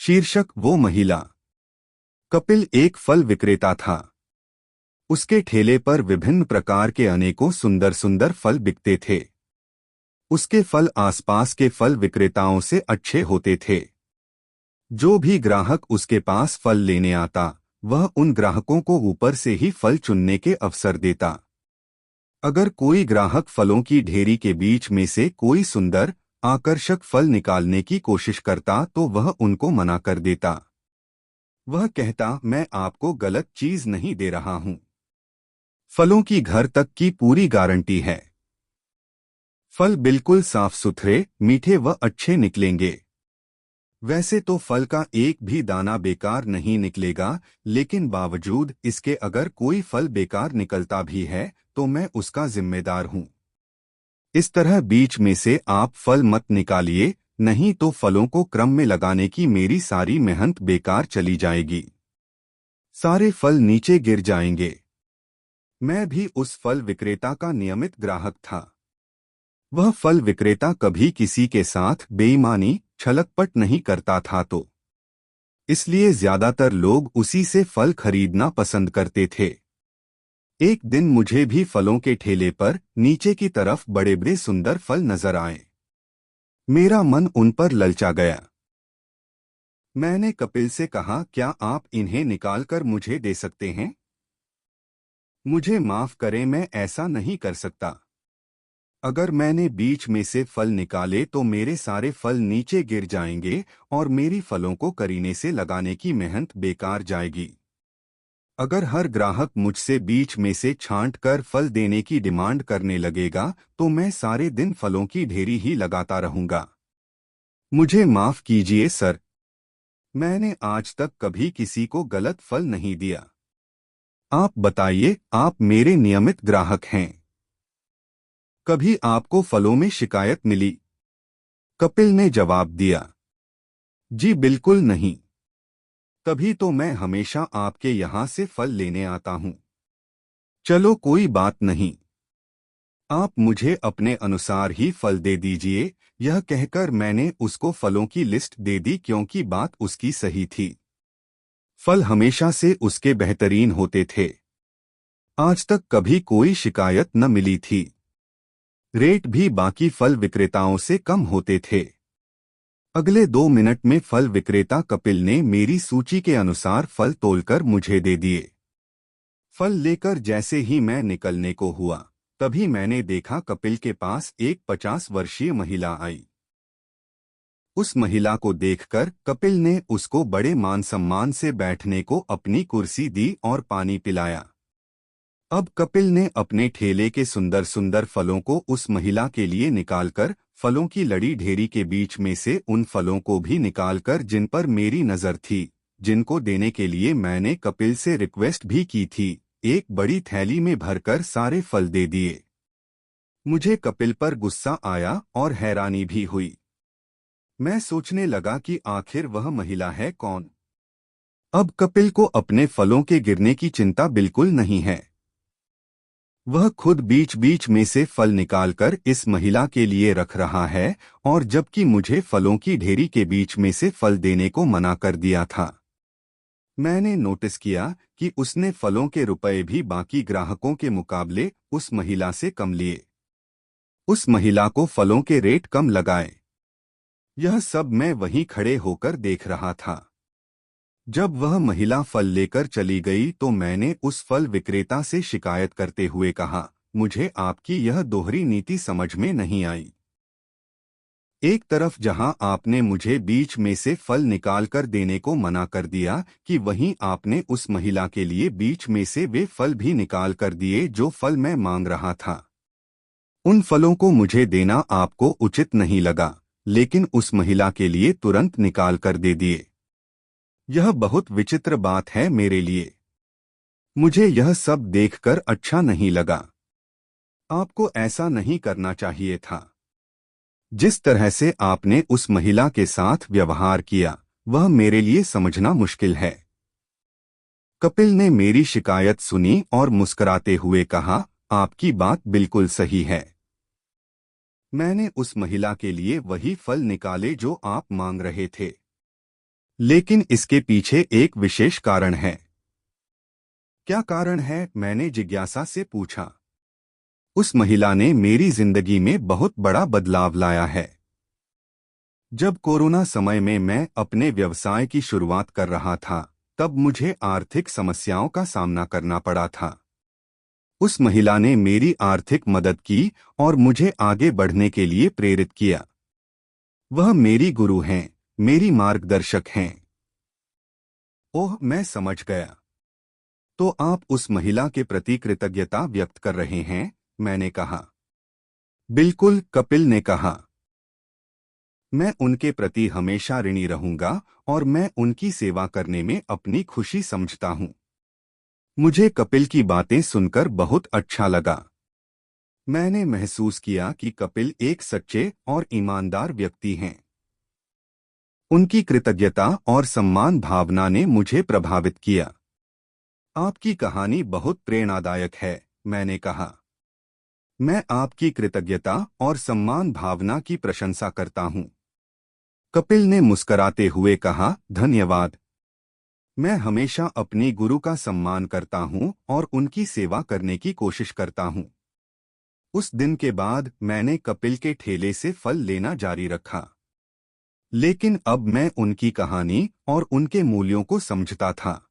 शीर्षक वो महिला। कपिल एक फल विक्रेता था। उसके ठेले पर विभिन्न प्रकार के अनेकों सुंदर सुंदर फल बिकते थे। उसके फल आसपास के फल विक्रेताओं से अच्छे होते थे। जो भी ग्राहक उसके पास फल लेने आता, वह उन ग्राहकों को ऊपर से ही फल चुनने के अवसर देता। अगर कोई ग्राहक फलों की ढेरी के बीच में से कोई सुंदर, आकर्षक फल निकालने की कोशिश करता तो वह उनको मना कर देता। वह कहता, मैं आपको गलत चीज नहीं दे रहा हूं। फलों की घर तक की पूरी गारंटी है। फल बिल्कुल साफ सुथरे, मीठे व अच्छे निकलेंगे। वैसे तो फल का एक भी दाना बेकार नहीं निकलेगा, लेकिन बावजूद इसके अगर कोई फल बेकार निकलता भी है तो मैं उसका जिम्मेदार हूं। इस तरह बीच में से आप फल मत निकालिए, नहीं तो फलों को क्रम में लगाने की मेरी सारी मेहनत बेकार चली जाएगी। सारे फल नीचे गिर जाएंगे। मैं भी उस फल विक्रेता का नियमित ग्राहक था। वह फल विक्रेता कभी किसी के साथ बेईमानी, छलकपट नहीं करता था, तो इसलिए ज्यादातर लोग उसी से फल खरीदना पसंद करते थे। एक दिन मुझे भी फलों के ठेले पर नीचे की तरफ बड़े बड़े सुंदर फल नजर आए। मेरा मन उन पर ललचा गया। मैंने कपिल से कहा, क्या आप इन्हें निकालकर मुझे दे सकते हैं? मुझे माफ करें, मैं ऐसा नहीं कर सकता। अगर मैंने बीच में से फल निकाले तो मेरे सारे फल नीचे गिर जाएंगे और मेरी फलों को करीने से लगाने की मेहनत बेकार जाएगी। अगर हर ग्राहक मुझसे बीच में से छांट कर फल देने की डिमांड करने लगेगा तो मैं सारे दिन फलों की ढेरी ही लगाता रहूंगा। मुझे माफ कीजिए सर, मैंने आज तक कभी किसी को गलत फल नहीं दिया। आप बताइए, आप मेरे नियमित ग्राहक हैं। कभी आपको फलों में शिकायत मिली? कपिल ने जवाब दिया, जी बिल्कुल नहीं। तभी तो मैं हमेशा आपके यहाँ से फल लेने आता हूँ। चलो कोई बात नहीं, आप मुझे अपने अनुसार ही फल दे दीजिए। यह कहकर मैंने उसको फलों की लिस्ट दे दी, क्योंकि बात उसकी सही थी। फल हमेशा से उसके बेहतरीन होते थे। आज तक कभी कोई शिकायत न मिली थी। रेट भी बाकी फल विक्रेताओं से कम होते थे। अगले 2 मिनट में फल विक्रेता कपिल ने मेरी सूची के अनुसार फल तोलकर मुझे दे दिए। फल लेकर जैसे ही मैं निकलने को हुआ, तभी मैंने देखा कपिल के पास एक 50 वर्षीय महिला आई। उस महिला को देखकर कपिल ने उसको बड़े मान सम्मान से बैठने को अपनी कुर्सी दी और पानी पिलाया। अब कपिल ने अपने ठेले के सुंदर सुंदर फलों को उस महिला के लिए निकालकर फलों की लड़ी ढेरी के बीच में से उन फलों को भी निकालकर जिन पर मेरी नजर थी, जिनको देने के लिए मैंने कपिल से रिक्वेस्ट भी की थी, एक बड़ी थैली में भरकर सारे फल दे दिए। मुझे कपिल पर गुस्सा आया और हैरानी भी हुई। मैं सोचने लगा कि आखिर वह महिला है कौन। अब कपिल को अपने फलों के गिरने की चिंता बिल्कुल नहीं है। वह खुद बीच बीच में से फल निकालकर इस महिला के लिए रख रहा है, और जबकि मुझे फलों की ढेरी के बीच में से फल देने को मना कर दिया था। मैंने नोटिस किया कि उसने फलों के रुपए भी बाकी ग्राहकों के मुकाबले उस महिला से कम लिए। उस महिला को फलों के रेट कम लगाए। यह सब मैं वहीं खड़े होकर देख रहा था। जब वह महिला फल लेकर चली गई तो मैंने उस फल विक्रेता से शिकायत करते हुए कहा, मुझे आपकी यह दोहरी नीति समझ में नहीं आई। एक तरफ जहां आपने मुझे बीच में से फल निकाल कर देने को मना कर दिया, कि वहीं आपने उस महिला के लिए बीच में से वे फल भी निकाल कर दिए जो फल मैं मांग रहा था। उन फलों को मुझे देना आपको उचित नहीं लगा, लेकिन उस महिला के लिए तुरंत निकाल कर दे दिए। यह बहुत विचित्र बात है मेरे लिए। मुझे यह सब देखकर अच्छा नहीं लगा। आपको ऐसा नहीं करना चाहिए था। जिस तरह से आपने उस महिला के साथ व्यवहार किया, वह मेरे लिए समझना मुश्किल है। कपिल ने मेरी शिकायत सुनी और मुस्कुराते हुए कहा, आपकी बात बिल्कुल सही है। मैंने उस महिला के लिए वही फल निकाले जो आप मांग रहे थे। लेकिन इसके पीछे एक विशेष कारण है। क्या कारण है? मैंने जिज्ञासा से पूछा। उस महिला ने मेरी जिंदगी में बहुत बड़ा बदलाव लाया है। जब कोरोना समय में मैं अपने व्यवसाय की शुरुआत कर रहा था, तब मुझे आर्थिक समस्याओं का सामना करना पड़ा था। उस महिला ने मेरी आर्थिक मदद की और मुझे आगे बढ़ने के लिए प्रेरित किया। वह मेरी गुरु हैं, मेरी मार्गदर्शक हैं। ओह, मैं समझ गया। तो आप उस महिला के प्रति कृतज्ञता व्यक्त कर रहे हैं? मैंने कहा। बिल्कुल, कपिल ने कहा। मैं उनके प्रति हमेशा ऋणी रहूंगा और मैं उनकी सेवा करने में अपनी खुशी समझता हूं। मुझे कपिल की बातें सुनकर बहुत अच्छा लगा। मैंने महसूस किया कि कपिल एक सच्चे और ईमानदार व्यक्ति हैं। उनकी कृतज्ञता और सम्मान भावना ने मुझे प्रभावित किया। आपकी कहानी बहुत प्रेरणादायक है, मैंने कहा। मैं आपकी कृतज्ञता और सम्मान भावना की प्रशंसा करता हूं। कपिल ने मुस्कराते हुए कहा, धन्यवाद। मैं हमेशा अपनी गुरु का सम्मान करता हूं और उनकी सेवा करने की कोशिश करता हूं। उस दिन के बाद मैंने कपिल के ठेले से फल लेना जारी रखा। लेकिन अब मैं उनकी कहानी और उनके मूल्यों को समझता था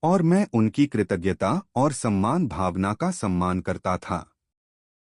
और मैं उनकी कृतज्ञता और सम्मान भावना का सम्मान करता था।